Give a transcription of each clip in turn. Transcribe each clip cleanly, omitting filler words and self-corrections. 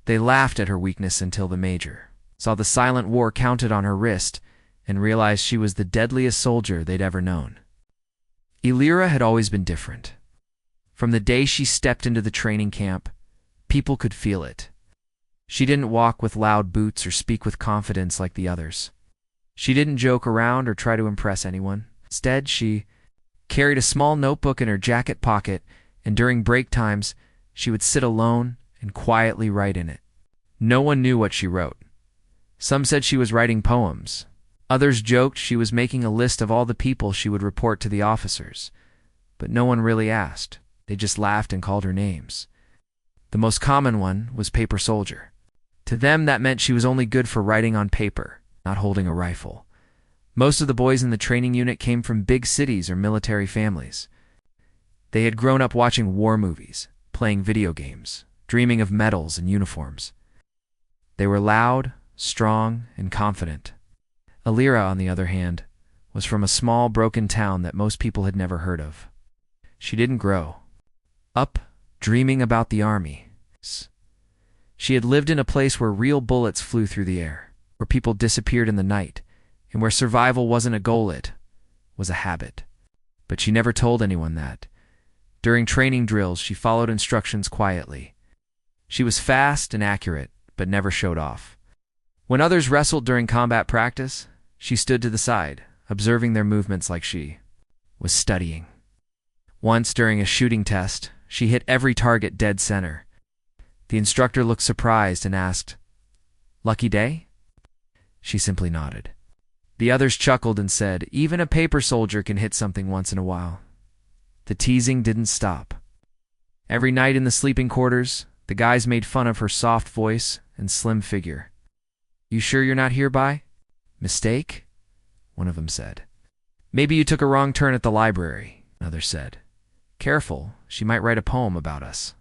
They laughed at her weakness until the major saw the silent war counted on her wrist and realized she was the deadliest soldier they'd ever known. Illyra had always been different. From the day she stepped into the training camp, people could feel it. She didn't walk with loud boots or speak with confidence like the others. She didn't joke around or try to impress anyone. Instead, she carried a small notebook in her jacket pocket, and during break times, she would sit alone and quietly write in it. No one knew what she wrote. Some said she was writing poems. Others joked she was making a list of all the people she would report to the officers. But no one really asked. They just laughed and called her names. The most common one was paper soldier. To them, that meant she was only good for writing on paper, not holding a rifle. Most of the boys in the training unit came from big cities or military families. They had grown up watching war movies, playing video games, dreaming of medals and uniforms. They were loud, strong, and confident. Illyra, on the other hand, was from a small, broken town that most people had never heard of. She didn't grow up dreaming about the army. She had lived in a place where real bullets flew through the air, where people disappeared in the night, and where survival wasn't a goal, it was a habit. But she never told anyone that. During training drills, she followed instructions quietly. She was fast and accurate, but never showed off. When others wrestled during combat practice, she stood to the side, observing their movements like she was studying. Once, during a shooting test, she hit every target dead center. The instructor looked surprised and asked, "Lucky day?" She simply nodded. The others chuckled and said, "Even a paper soldier can hit something once in a while." The teasing didn't stop. Every night in the sleeping quarters, the guys made fun of her soft voice and slim figure. "You sure you're not hereby?" "Mistake?" one of them said. "Maybe you took a wrong turn at the library," another said. "Careful, she might write a poem about us."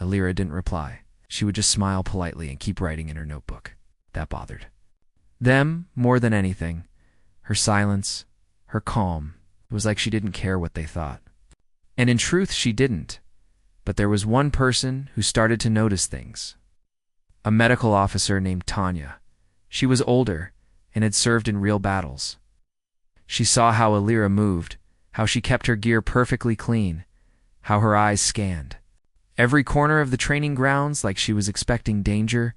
Illyra didn't reply. She would just smile politely and keep writing in her notebook. That bothered them more than anything. Her silence, her calm. It was like she didn't care what they thought. And in truth, she didn't. But there was one person who started to notice things. A medical officer named Tanya. She was older and had served in real battles. She saw how Illyra moved, how she kept her gear perfectly clean, how her eyes scanned every corner of the training grounds like she was expecting danger.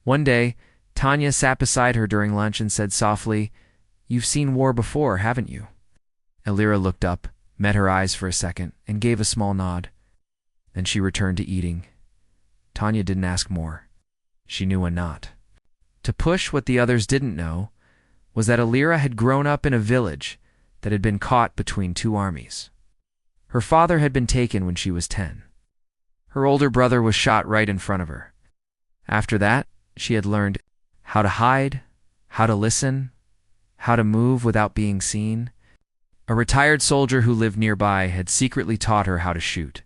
One day, Tanya sat beside her during lunch and said softly, "You've seen war before, haven't you?" Illyra looked up, met her eyes for a second, and gave a small nod. Then she returned to eating. Tanya didn't ask more. She knew when not. To push what the others didn't know was that Illyra had grown up in a village that had been caught between two armies. Her father had been taken when she was 10. Her older brother was shot right in front of her. After that, she had learned how to hide, how to listen, how to move without being seen. A retired soldier who lived nearby had secretly taught her how to shoot.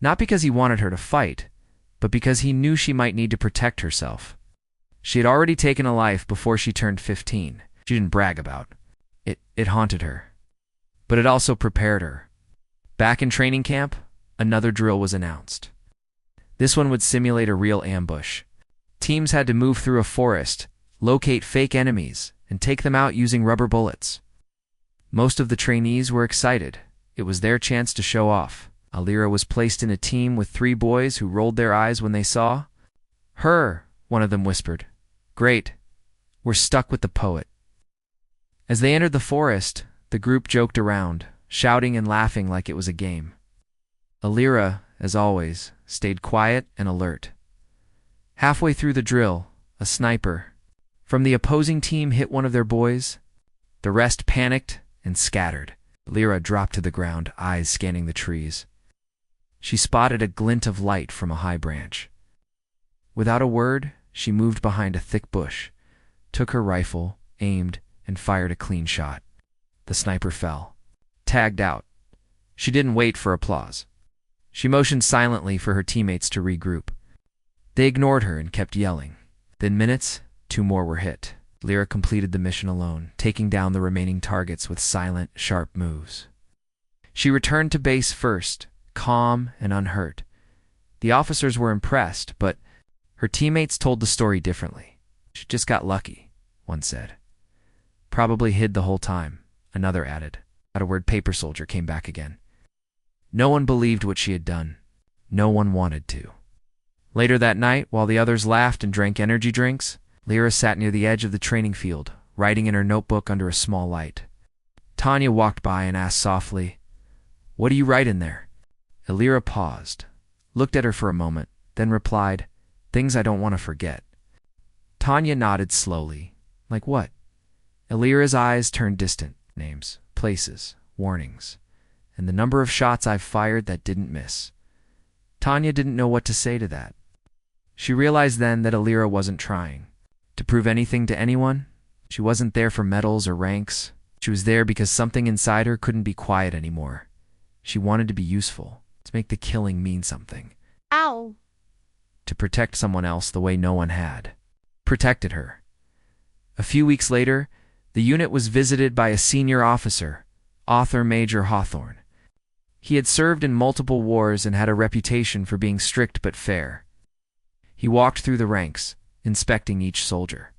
Not because he wanted her to fight, but because he knew she might need to protect herself. She had already taken a life before she turned 15. She didn't brag about it. It haunted her. But it also prepared her. Back in training camp, another drill was announced. This one would simulate a real ambush. Teams had to move through a forest, locate fake enemies, and take them out using rubber bullets. Most of the trainees were excited. It was their chance to show off. Illyra was placed in a team with 3 boys who rolled their eyes when they saw her. One of them whispered, "Great, we're stuck with the poet." As they entered the forest, the group joked around, shouting and laughing like it was a game. Illyra, as always, stayed quiet and alert. Halfway through the drill, a sniper from the opposing team hit one of their boys. The rest panicked and scattered. Illyra dropped to the ground, eyes scanning the trees. She spotted a glint of light from a high branch. Without a word, she moved behind a thick bush, took her rifle, aimed, and fired a clean shot. The sniper fell, tagged out. She didn't wait for applause. She motioned silently for her teammates to regroup. They ignored her and kept yelling. Within minutes, 2 more were hit. Illyra completed the mission alone, taking down the remaining targets with silent, sharp moves. She returned to base first, calm and unhurt. The officers were impressed, but Her teammates told the story differently. She just got lucky, one said. Probably hid the whole time, another added. At a word, paper soldier came back again. No one believed what she had done. No one wanted to. Later that night, while the others laughed and drank energy drinks, Lyra sat near the edge of the training field, writing in her notebook under a small light. Tanya walked by and asked softly, "What do you write in there?" Lyra paused, looked at her for a moment, then replied, "Things I don't want to forget." Tanya nodded slowly. "Like what?" Lyra's eyes turned distant. "Names, places, warnings, and the number of shots I've fired that didn't miss." Tanya didn't know what to say to that. She realized then that Lyra wasn't trying to prove anything to anyone. She wasn't there for medals or ranks. She was there because something inside her couldn't be quiet anymore. She wanted to be useful, to make the killing mean something. Ow! To protect someone else the way no one had protected her. A few weeks later, the unit was visited by a senior officer, Author Major Hawthorne. He had served in multiple wars and had a reputation for being strict but fair. He walked through the ranks, inspecting each soldier.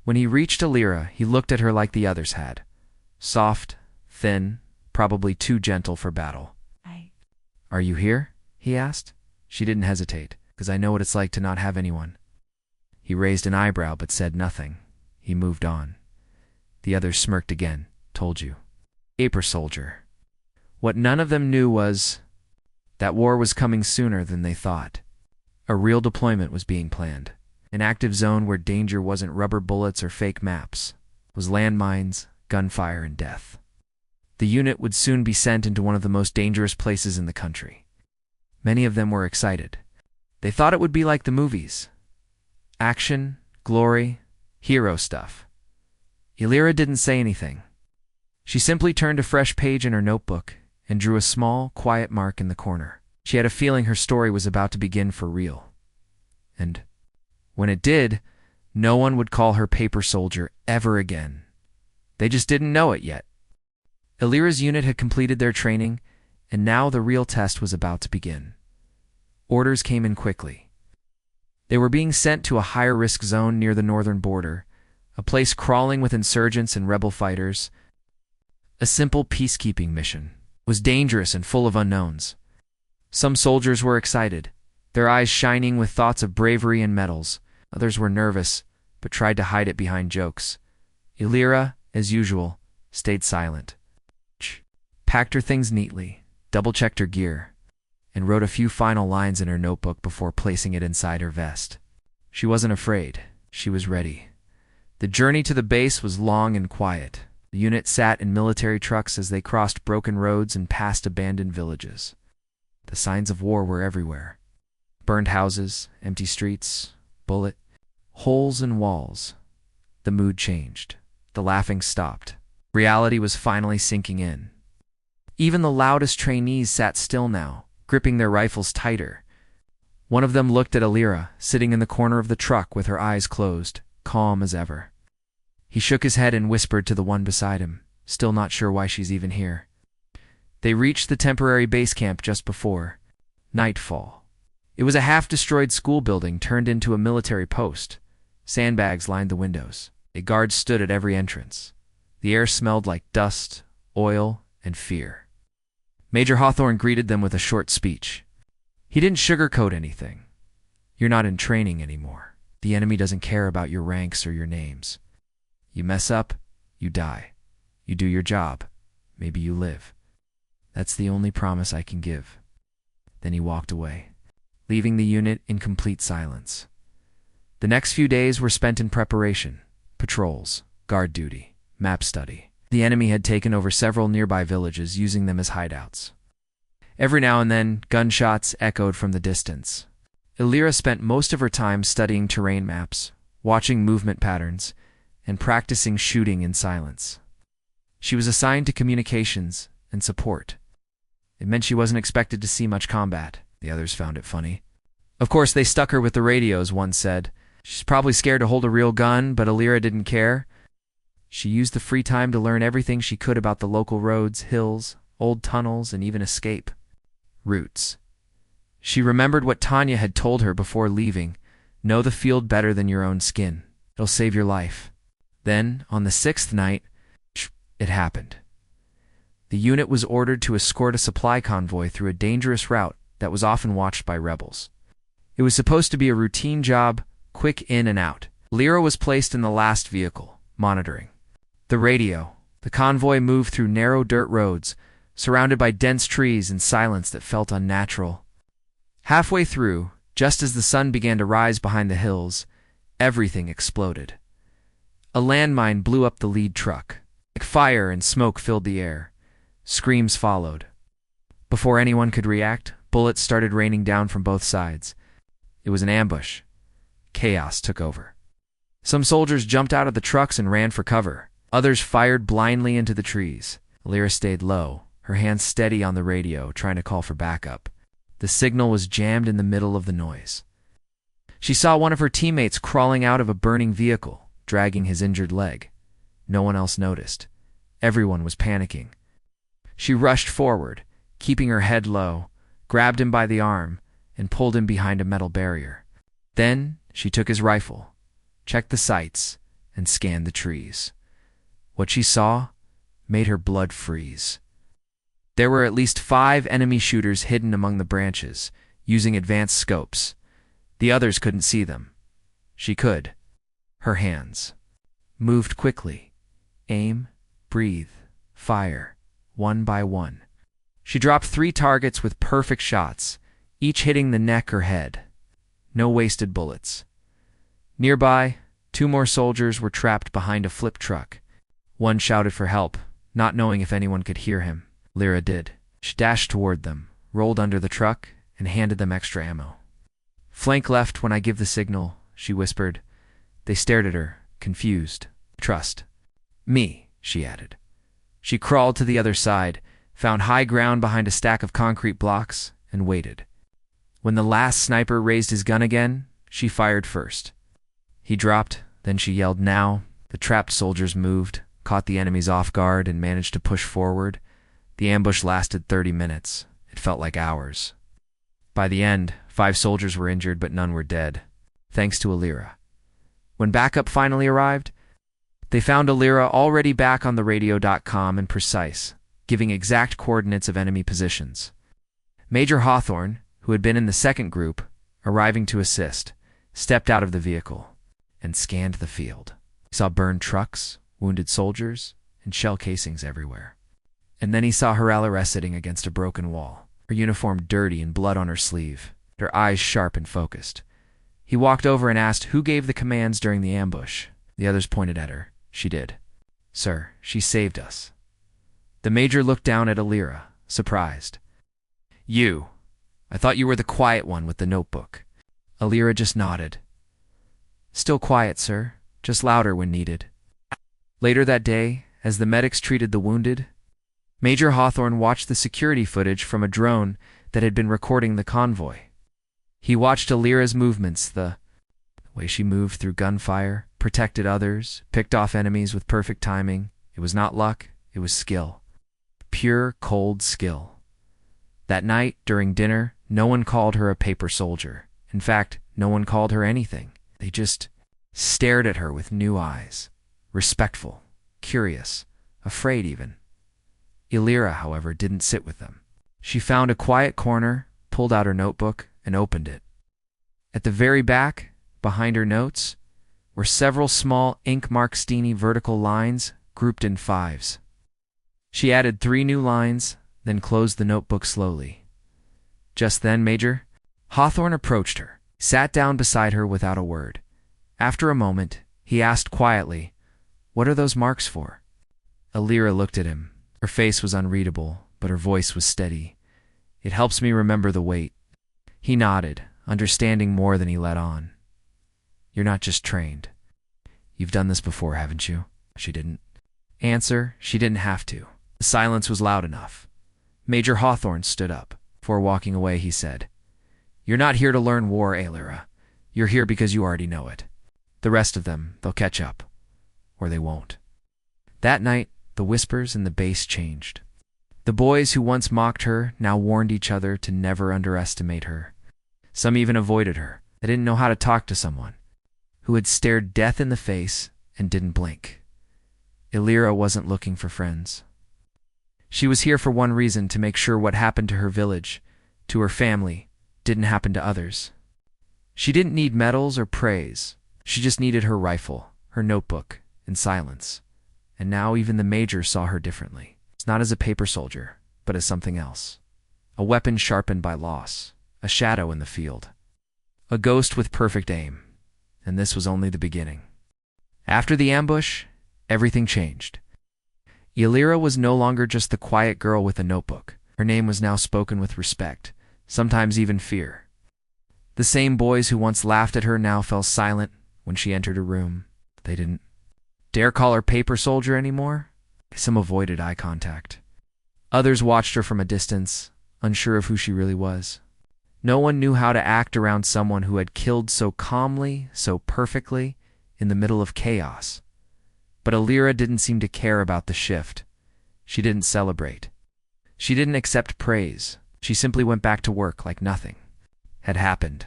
When he reached Lyra, he looked at her like the others had. Soft, thin, probably too gentle for battle. "Are you here?" he asked. She didn't hesitate, "Because I know what it's like to not have anyone." He raised an eyebrow but said nothing. He moved on. The others smirked again. "Told you." Paper soldier. What none of them knew was that war was coming sooner than they thought. A real deployment was being planned. An active zone where danger wasn't rubber bullets or fake maps. It was landmines, gunfire, and death. The unit would soon be sent into one of the most dangerous places in the country. Many of them were excited. They thought it would be like the movies. Action, glory, hero stuff. Lyra didn't say anything. She simply turned a fresh page in her notebook and drew a small, quiet mark in the corner. She had a feeling her story was about to begin for real. And when it did, no one would call her paper soldier ever again. They just didn't know it yet. Lyra's unit had completed their training, and now the real test was about to begin. Orders came in quickly. They were being sent to a higher-risk zone near the northern border, a place crawling with insurgents and rebel fighters. A simple peacekeeping mission was dangerous and full of unknowns. Some soldiers were excited, their eyes shining with thoughts of bravery and medals. Others were nervous, but tried to hide it behind jokes. Lyra, as usual, stayed silent. Packed her things neatly, double-checked her gear, and wrote a few final lines in her notebook before placing it inside her vest. She wasn't afraid. She was ready. The journey to the base was long and quiet. The unit sat in military trucks as they crossed broken roads and passed abandoned villages. The signs of war were everywhere. Burned houses, empty streets, bullet holes in walls. The mood changed. The laughing stopped. Reality was finally sinking in. Even the loudest trainees sat still now, gripping their rifles tighter. One of them looked at Lyra, sitting in the corner of the truck with her eyes closed, calm as ever. He shook his head and whispered to the one beside him, still not sure why she's even here. They reached the temporary base camp just before nightfall. It was a half-destroyed school building turned into a military post. Sandbags lined the windows. A guard stood at every entrance. The air smelled like dust, oil, and fear. Major Hawthorne greeted them with a short speech. He didn't sugarcoat anything. "You're not in training anymore. The enemy doesn't care about your ranks or your names. You mess up, you die. You do your job. Maybe you live. That's the only promise I can give." Then he walked away, leaving the unit in complete silence. The next few days were spent in preparation, patrols, guard duty, map study. The enemy had taken over several nearby villages, using them as hideouts. Every now and then, gunshots echoed from the distance. Lyra spent most of her time studying terrain maps, watching movement patterns, and practicing shooting in silence. She was assigned to communications and support. It meant she wasn't expected to see much combat. The others found it funny. Of course, they stuck her with the radios, one said. She's probably scared to hold a real gun, but Lyra didn't care. She used the free time to learn everything she could about the local roads, hills, old tunnels, and even escape routes. She remembered what Tanya had told her before leaving, Know the field better than your own skin. It'll save your life. Then, on the 6th night, it happened. The unit was ordered to escort a supply convoy through a dangerous route that was often watched by rebels. It was supposed to be a routine job, quick in and out. Lyra was placed in the last vehicle, monitoring. The radio. The convoy moved through narrow dirt roads, surrounded by dense trees and silence that felt unnatural. Halfway through, just as the sun began to rise behind the hills, everything exploded. A landmine blew up the lead truck. Fire and smoke filled the air. Screams followed. Before anyone could react, bullets started raining down from both sides. It was an ambush. Chaos took over. Some soldiers jumped out of the trucks and ran for cover. Others fired blindly into the trees. Lyra stayed low, her hands steady on the radio, trying to call for backup. The signal was jammed in the middle of the noise. She saw one of her teammates crawling out of a burning vehicle, dragging his injured leg. No one else noticed. Everyone was panicking. She rushed forward, keeping her head low, grabbed him by the arm, and pulled him behind a metal barrier. Then she took his rifle, checked the sights, and scanned the trees. What she saw made her blood freeze. There were at least 5 enemy shooters hidden among the branches, using advanced scopes. The others couldn't see them. She could. Her hands moved quickly. Aim, breathe, fire, one by one. She dropped 3 targets with perfect shots, each hitting the neck or head. No wasted bullets. Nearby, 2 more soldiers were trapped behind a flip truck. One shouted for help, not knowing if anyone could hear him. Lyra did. She dashed toward them, rolled under the truck, and handed them extra ammo. "Flank left when I give the signal," she whispered. They stared at her, confused. "Trust me," she added. She crawled to the other side, found high ground behind a stack of concrete blocks, and waited. When the last sniper raised his gun again, she fired first. He dropped, then she yelled, "Now!" The trapped soldiers moved, caught the enemies off guard, and managed to push forward. The ambush lasted 30 minutes. It felt like hours. By the end, 5 soldiers were injured, but none were dead, thanks to Alira. When backup finally arrived, they found Alira already back on the radio.com and precise, giving exact coordinates of enemy positions. Major Hawthorne, who had been in the second group, arriving to assist, stepped out of the vehicle and scanned the field. He saw burned trucks, wounded soldiers, and shell casings everywhere. And then he saw Heralera sitting against a broken wall, her uniform dirty and blood on her sleeve, her eyes sharp and focused. He walked over and asked who gave the commands during the ambush. The others pointed at her. She did. "Sir, she saved us." The major looked down at Alira, surprised. "You. I thought you were the quiet one with the notebook." Alira just nodded. "Still quiet, sir, just louder when needed." Later that day, as the medics treated the wounded, Major Hawthorne watched the security footage from a drone that had been recording the convoy. He watched Alira's movements, the way she moved through gunfire, protected others, picked off enemies with perfect timing. It was not luck, it was skill. Pure, cold skill. That night, during dinner, no one called her a paper soldier. In fact, no one called her anything. They just stared at her with new eyes. Respectful, curious, afraid even. Alira, however, didn't sit with them. She found a quiet corner, pulled out her notebook, and opened it. At the very back, behind her notes, were several small ink Marksteiny vertical lines grouped in 5s. She added 3 new lines, then closed the notebook slowly. Just then, Major Hawthorne approached her, sat down beside her without a word. After a moment, he asked quietly, "What are those marks for?" Alira looked at him. Her face was unreadable, but her voice was steady. "It helps me remember the weight." He nodded, understanding more than he let on. "You're not just trained. You've done this before, haven't you?" She didn't answer. She didn't have to. The silence was loud enough. Major Hawthorne stood up. Before walking away, he said, "You're not here to learn war, Alira. You're here because you already know it. The rest of them, they'll catch up. Or they won't." That night, the whispers and the bass changed. The boys who once mocked her now warned each other to never underestimate her. Some even avoided her, They didn't know how to talk to someone who had stared death in the face and didn't blink. Illyra wasn't looking for friends. She was here for one reason: to make sure what happened to her village, to her family, didn't happen to others. She didn't need medals or praise. She just needed her rifle, her notebook, and silence. And now even the Major saw her differently. It's not as a paper soldier, but as something else. A weapon sharpened by loss, a shadow in the field, a ghost with perfect aim. And this was only the beginning. After the ambush, everything changed. Illyra was no longer just the quiet girl with a notebook. Her name was now spoken with respect, sometimes even fear. The same boys who once laughed at her now fell silent when she entered a room. They didn't dare call her paper soldier anymore. Some avoided eye contact. Others watched her from a distance, unsure of who she really was. No one knew how to act around someone who had killed so calmly, so perfectly, in the middle of chaos. But Illyra didn't seem to care about the shift. She didn't celebrate. She didn't accept praise. She simply went back to work like nothing had happened.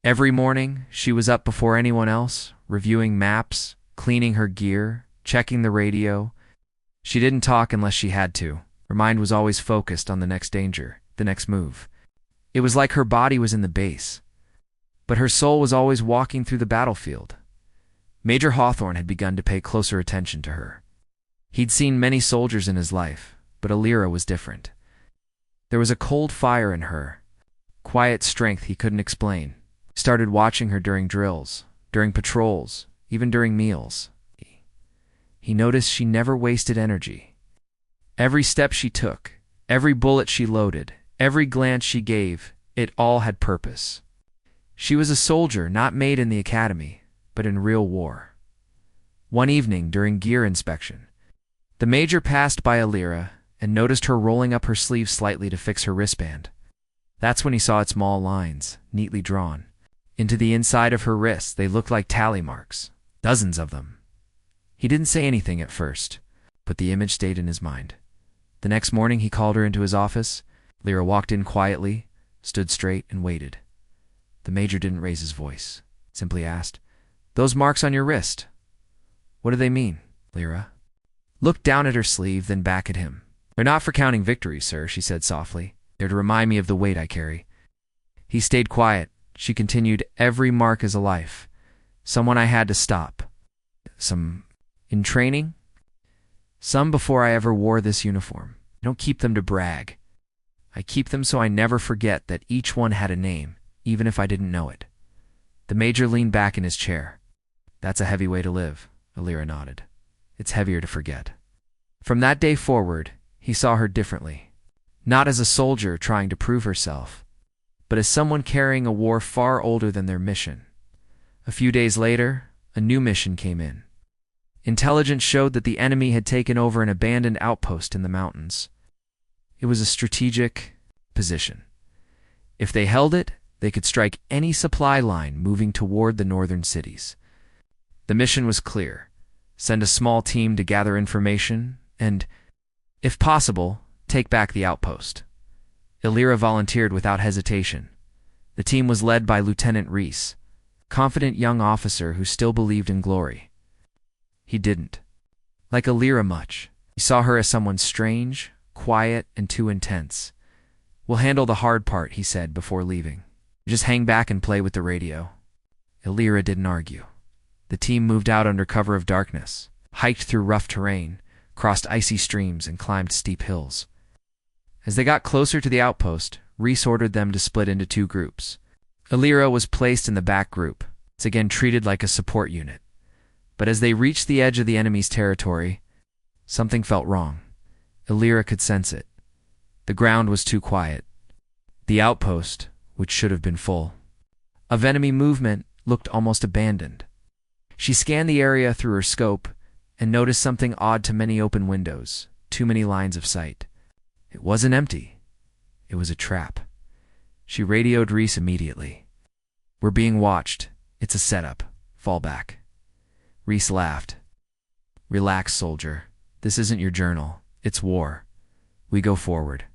Every morning, she was up before anyone else, reviewing maps, cleaning her gear, checking the radio. She didn't talk unless she had to. Her mind was always focused on the next danger, the next move. It was like her body was in the base, but her soul was always walking through the battlefield. Major Hawthorne had begun to pay closer attention to her. He'd seen many soldiers in his life, but Illyra was different. There was a cold fire in her, quiet strength he couldn't explain. He started watching her during drills, during patrols, even during meals. He noticed she never wasted energy. Every step she took, every bullet she loaded, every glance she gave, it all had purpose. She was a soldier not made in the academy, but in real war. One evening during gear inspection, the Major passed by Illyra and noticed her rolling up her sleeve slightly to fix her wristband. That's when he saw its small lines, neatly drawn. Into the inside of her wrists, they looked like tally marks, dozens of them. He didn't say anything at first, but the image stayed in his mind. The next morning he called her into his office. Illyra walked in quietly, stood straight, and waited. The Major didn't raise his voice, simply asked, "Those marks on your wrist, what do they mean?" Illyra looked down at her sleeve, then back at him. "They're not for counting victories, sir," she said softly. "They're to remind me of the weight I carry." He stayed quiet. She continued, "Every mark is a life. Someone I had to stop. Some in training. Some before I ever wore this uniform. I don't keep them to brag. I keep them so I never forget that each one had a name, even if I didn't know it." The Major leaned back in his chair. "That's a heavy way to live," Illyra nodded. "It's heavier to forget." From that day forward, he saw her differently. Not as a soldier trying to prove herself, but as someone carrying a war far older than their mission. A few days later, a new mission came in. Intelligence showed that the enemy had taken over an abandoned outpost in the mountains. It was a strategic position. If they held it, they could strike any supply line moving toward the northern cities. The mission was clear: send a small team to gather information and, if possible, take back the outpost. Illyra volunteered without hesitation. The team was led by Lieutenant Reese, a confident young officer who still believed in glory. He didn't like Illyra much. He saw her as someone strange, quiet, and too intense. "We'll handle the hard part," he said before leaving. "Just hang back and play with the radio." Illyra didn't argue. The team moved out under cover of darkness, hiked through rough terrain, crossed icy streams, and climbed steep hills. As they got closer to the outpost, Reese ordered them to split into two groups. Illyra was placed in the back group. It's again treated like a support unit. But as they reached the edge of the enemy's territory, something felt wrong. Illyra could sense it. The ground was too quiet. The outpost, which should have been full of enemy movement, looked almost abandoned. She scanned the area through her scope and noticed something odd: too many open windows, too many lines of sight. It wasn't empty. It was a trap. She radioed Reese immediately. "We're being watched. It's a setup. Fall back." Reese laughed. "Relax, soldier. This isn't your journal. It's war. We go forward."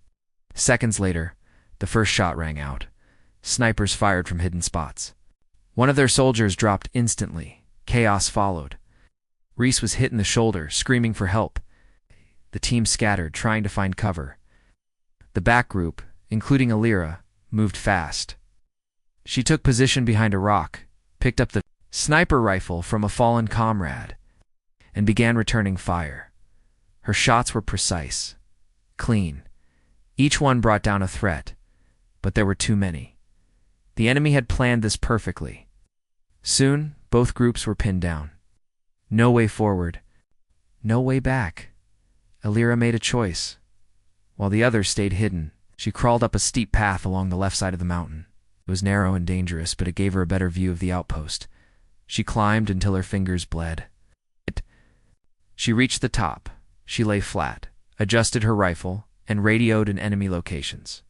Seconds later, the first shot rang out. Snipers fired from hidden spots. One of their soldiers dropped instantly. Chaos followed. Reese was hit in the shoulder, screaming for help. The team scattered, trying to find cover. The back group, including Alira, moved fast. She took position behind a rock, picked up the sniper rifle from a fallen comrade, and began returning fire. Her shots were precise, clean. Each one brought down a threat, but there were too many. The enemy had planned this perfectly. Soon, both groups were pinned down. No way forward, no way back. Alira made a choice. While the others stayed hidden, she crawled up a steep path along the left side of the mountain. It was narrow and dangerous, but it gave her a better view of the outpost. She climbed until her fingers bled. She reached the top. She lay flat, adjusted her rifle, and radioed in enemy locations.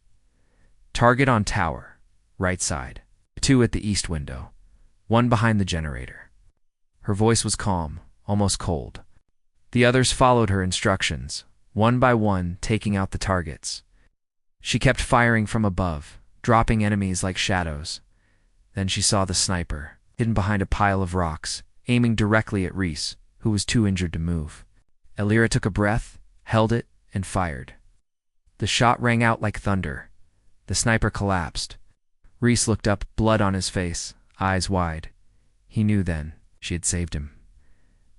Target on tower, right side. 2 at the east window. 1 behind the generator. Her voice was calm, almost cold. The others followed her instructions, one by one taking out the targets. She kept firing from above, dropping enemies like shadows. Then she saw the sniper, hidden behind a pile of rocks, aiming directly at Reese, who was too injured to move. Alira took a breath, held it, and fired. The shot rang out like thunder. The sniper collapsed. Reese looked up, blood on his face, eyes wide. He knew then she had saved him.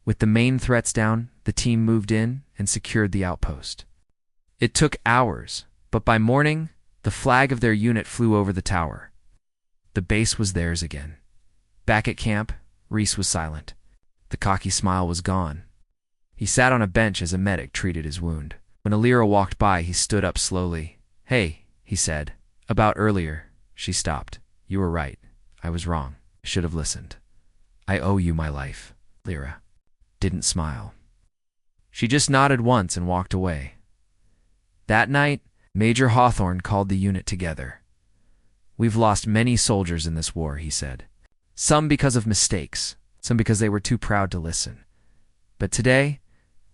With the main threats down, the team moved in and secured the outpost. It took hours, but by morning, the flag of their unit flew over the tower. The base was theirs again. Back at camp, Reese was silent. The cocky smile was gone. He sat on a bench as a medic treated his wound. When Alira walked by, he stood up slowly. "Hey," he said. "About earlier." She stopped. "You were right. I was wrong. I should have listened. I owe you my life." Alira didn't smile. She just nodded once and walked away. That night, Major Hawthorne called the unit together. "We've lost many soldiers in this war," he said. "Some because of mistakes, some because they were too proud to listen. But today,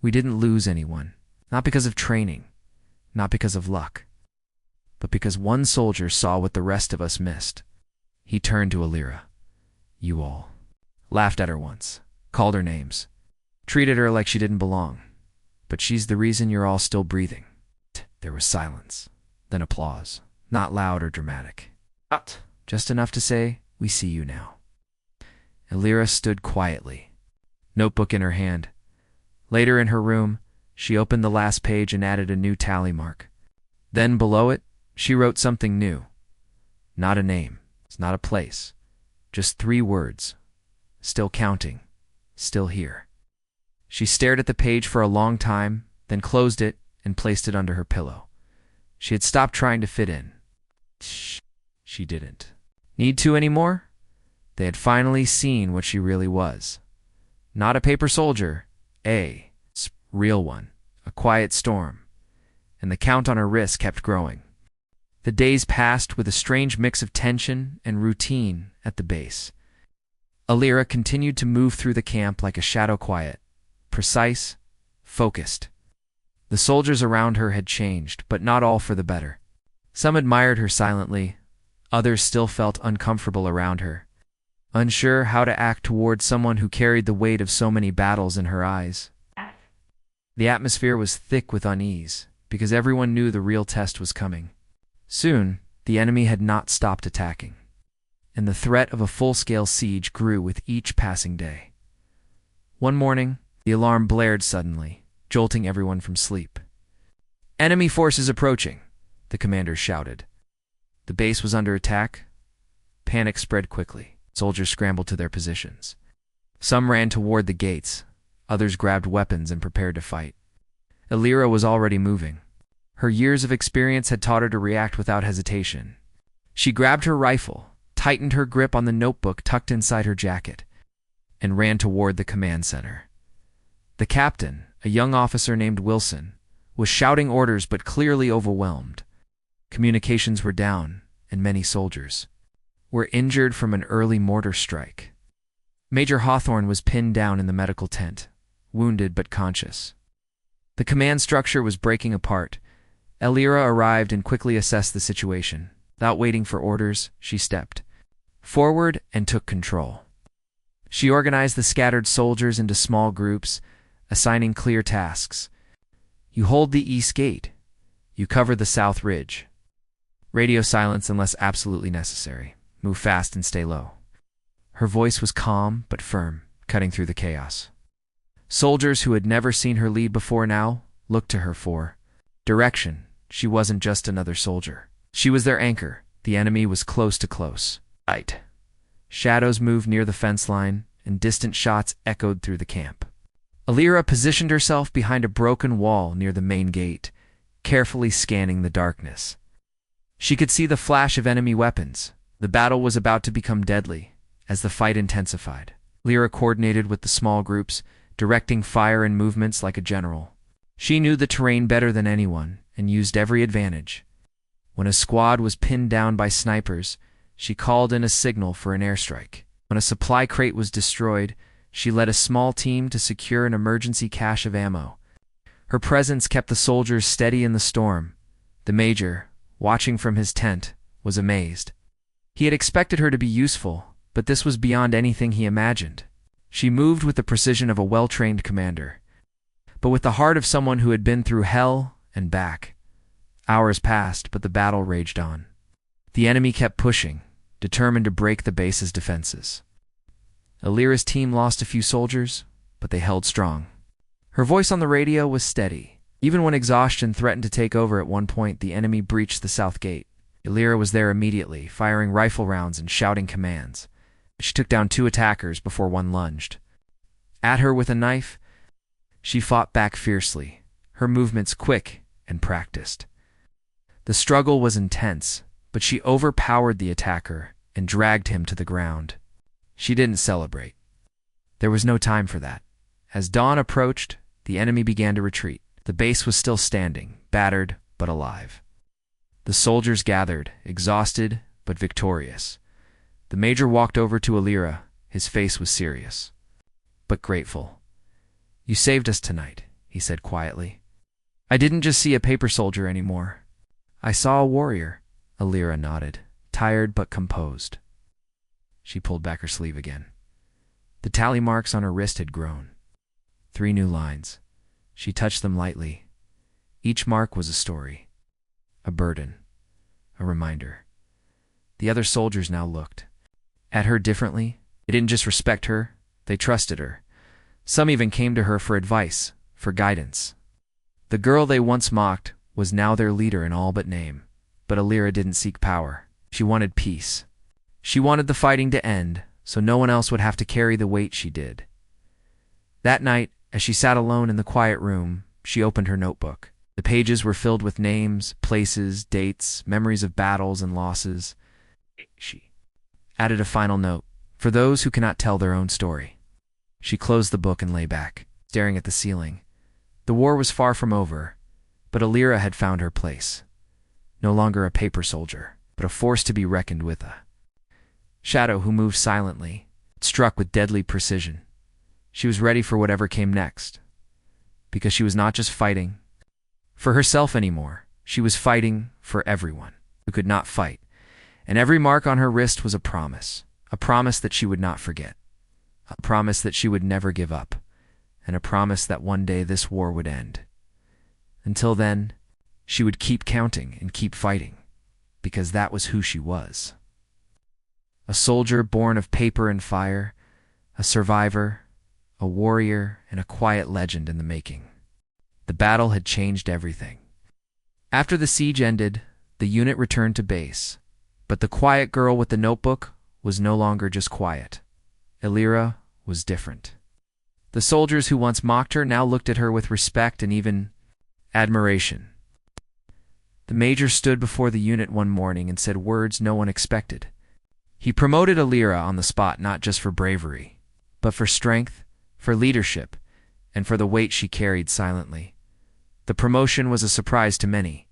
we didn't lose anyone, not because of training, not because of luck, but because one soldier saw what the rest of us missed." He turned to Alira. "You all." Laughed at her once, called her names, treated her like she didn't belong. "But she's the reason you're all still breathing." There was silence, then applause, not loud or dramatic. Just enough to say, "We see you now." Alira stood quietly, notebook in her hand. Later in her room, she opened the last page and added a new tally mark. Then below it, she wrote something new. Not a name, it's not a place, just 3 words. Still counting, still here. She stared at the page for a long time, then closed it and placed it under her pillow. She had stopped trying to fit in. She didn't need to anymore. They had finally seen what she really was. Not a paper soldier, a real one, a quiet storm. And the count on her wrist kept growing. The days passed with a strange mix of tension and routine at the base. Alira continued to move through the camp like a shadow, quiet, precise, focused. The soldiers around her had changed, but not all for the better. Some admired her silently, others still felt uncomfortable around her, unsure how to act toward someone who carried the weight of so many battles in her eyes. The atmosphere was thick with unease, because everyone knew the real test was coming. Soon, the enemy had not stopped attacking, and the threat of a full-scale siege grew with each passing day. One morning, the alarm blared suddenly, jolting everyone from sleep. "Enemy forces approaching," the commander shouted. The base was under attack. Panic spread quickly. Soldiers scrambled to their positions. Some ran toward the gates. Others grabbed weapons and prepared to fight. Alira was already moving. Her years of experience had taught her to react without hesitation. She grabbed her rifle, tightened her grip on the notebook tucked inside her jacket, and ran toward the command center. The captain, a young officer named Wilson, was shouting orders but clearly overwhelmed. Communications were down, and many soldiers were injured from an early mortar strike. Major Hawthorne was pinned down in the medical tent, wounded but conscious. The command structure was breaking apart. Alira arrived and quickly assessed the situation. Without waiting for orders, she stepped forward and took control. She organized the scattered soldiers into small groups, assigning clear tasks. You hold the east gate. You cover the south ridge. Radio silence unless absolutely necessary. Move fast and stay low. Her voice was calm but firm, cutting through the chaos. Soldiers who had never seen her lead before now looked to her for direction. She wasn't just another soldier. She was their anchor. The enemy was close to close. Right. Shadows moved near the fence line, and distant shots echoed through the camp. Alira positioned herself behind a broken wall near the main gate, carefully scanning the darkness. She could see the flash of enemy weapons. The battle was about to become deadly as the fight intensified. Lyra coordinated with the small groups, directing fire and movements like a general. She knew the terrain better than anyone and used every advantage. When a squad was pinned down by snipers, she called in a signal for an airstrike. When a supply crate was destroyed, she led a small team to secure an emergency cache of ammo. Her presence kept the soldiers steady in the storm. The major, watching from his tent, was amazed. He had expected her to be useful, but this was beyond anything he imagined. She moved with the precision of a well-trained commander, but with the heart of someone who had been through hell and back. Hours passed, but the battle raged on. The enemy kept pushing, determined to break the base's defenses. Alira's team lost a few soldiers, but they held strong. Her voice on the radio was steady. Even when exhaustion threatened to take over at one point, the enemy breached the south gate. Alira was there immediately, firing rifle rounds and shouting commands. She took down 2 attackers before one lunged at her with a knife. She fought back fiercely, her movements quick and practiced. The struggle was intense, but she overpowered the attacker and dragged him to the ground. She didn't celebrate. There was no time for that. As dawn approached, the enemy began to retreat. The base was still standing, battered but alive. The soldiers gathered, exhausted but victorious. The major walked over to Alira. His face was serious, but grateful. "You saved us tonight," he said quietly. "I didn't just see a paper soldier anymore. I saw a warrior." Alira nodded, tired but composed. She pulled back her sleeve again. The tally marks on her wrist had grown. 3 new lines. She touched them lightly. Each mark was a story, a burden, a reminder. The other soldiers now looked at her differently. They didn't just respect her, they trusted her. Some even came to her for advice, for guidance. The girl they once mocked was now their leader in all but name. But Alira didn't seek power. She wanted peace. She wanted the fighting to end, so no one else would have to carry the weight she did. That night, as she sat alone in the quiet room, she opened her notebook. The pages were filled with names, places, dates, memories of battles and losses. She added a final note, for those who cannot tell their own story. She closed the book and lay back, staring at the ceiling. The war was far from over, but Alira had found her place. No longer a paper soldier, but a force to be reckoned with. A shadow who moved silently, struck with deadly precision. She was ready for whatever came next, because she was not just fighting for herself anymore. She was fighting for everyone who could not fight, and every mark on her wrist was a promise that she would not forget, a promise that she would never give up, and a promise that one day this war would end. Until then, she would keep counting and keep fighting, because that was who she was. A soldier born of paper and fire, a survivor, a warrior, and a quiet legend in the making. The battle had changed everything. After the siege ended, the unit returned to base, but the quiet girl with the notebook was no longer just quiet. Alira was different. The soldiers who once mocked her now looked at her with respect and even admiration. The major stood before the unit one morning and said words no one expected. He promoted Alira on the spot not just for bravery, but for strength, for leadership, and for the weight she carried silently. The promotion was a surprise to many.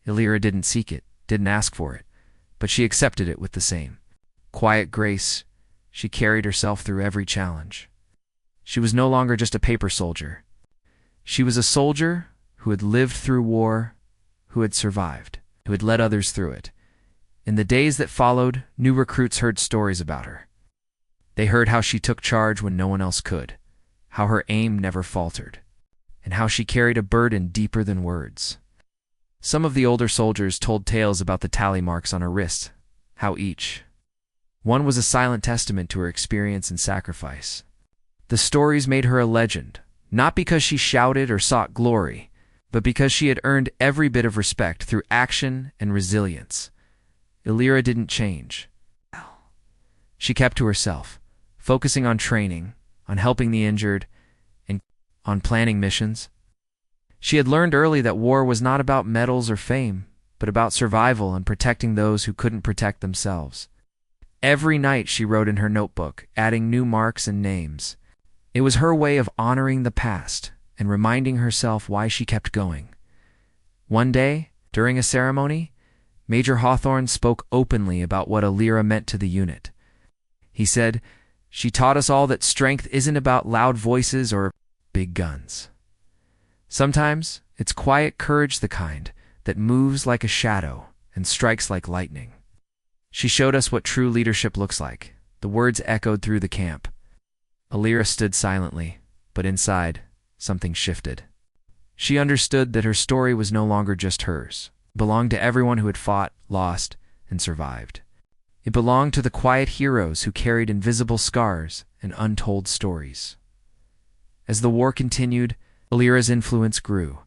Alira didn't seek it, didn't ask for it, but she accepted it with the same quiet grace. She carried herself through every challenge. She was no longer just a paper soldier. She was a soldier who had lived through war, who had survived, who had led others through it, In the days that followed, new recruits heard stories about her. They heard how she took charge when no one else could, how her aim never faltered, and how she carried a burden deeper than words. Some of the older soldiers told tales about the tally marks on her wrist, how each one was a silent testament to her experience and sacrifice. The stories made her a legend, not because she shouted or sought glory, but because she had earned every bit of respect through action and resilience. Illyra didn't change. She kept to herself, focusing on training, on helping the injured, and on planning missions. She had learned early that war was not about medals or fame, but about survival and protecting those who couldn't protect themselves. Every night she wrote in her notebook, adding new marks and names. It was her way of honoring the past and reminding herself why she kept going. One day, during a ceremony, Major Hawthorne spoke openly about what Illyra meant to the unit. He said, "She taught us all that strength isn't about loud voices or big guns. Sometimes it's quiet courage, the kind that moves like a shadow and strikes like lightning." She showed us what true leadership looks like. The words echoed through the camp. Illyra stood silently, but inside, something shifted. She understood that her story was no longer just hers. It belonged to everyone who had fought, lost, and survived. It belonged to the quiet heroes who carried invisible scars and untold stories. As the war continued, Illyra's influence grew.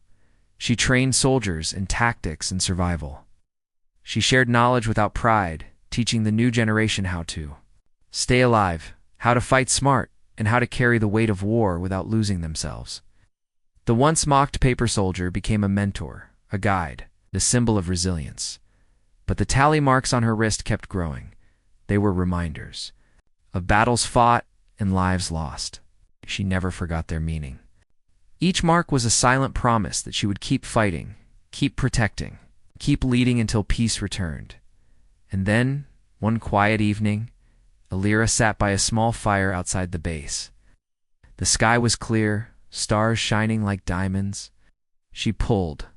She trained soldiers in tactics and survival. She shared knowledge without pride, teaching the new generation how to stay alive, how to fight smart, and how to carry the weight of war without losing themselves. The once mocked paper soldier became a mentor, a guide, the symbol of resilience. But the tally marks on her wrist kept growing. They were reminders of battles fought and lives lost. She never forgot their meaning. Each mark was a silent promise that she would keep fighting, keep protecting, keep leading until peace returned. And then, one quiet evening, Illyra sat by a small fire outside the base. The sky was clear, stars shining like diamonds. She pulled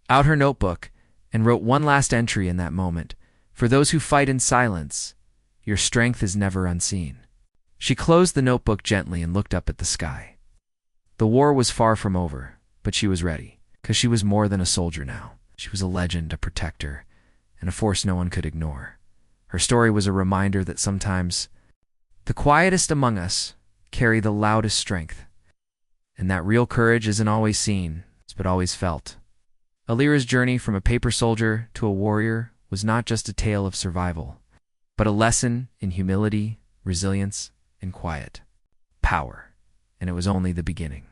out her notebook and wrote one last entry in that moment. "For those who fight in silence, your strength is never unseen." She closed the notebook gently and looked up at the sky. The war was far from over, but she was ready, because she was more than a soldier now. She was a legend, a protector, and a force no one could ignore. Her story was a reminder that sometimes the quietest among us carry the loudest strength, and that real courage isn't always seen, but always felt. Illyra's journey from a paper soldier to a warrior was not just a tale of survival, but a lesson in humility, resilience, and quiet power, and it was only the beginning.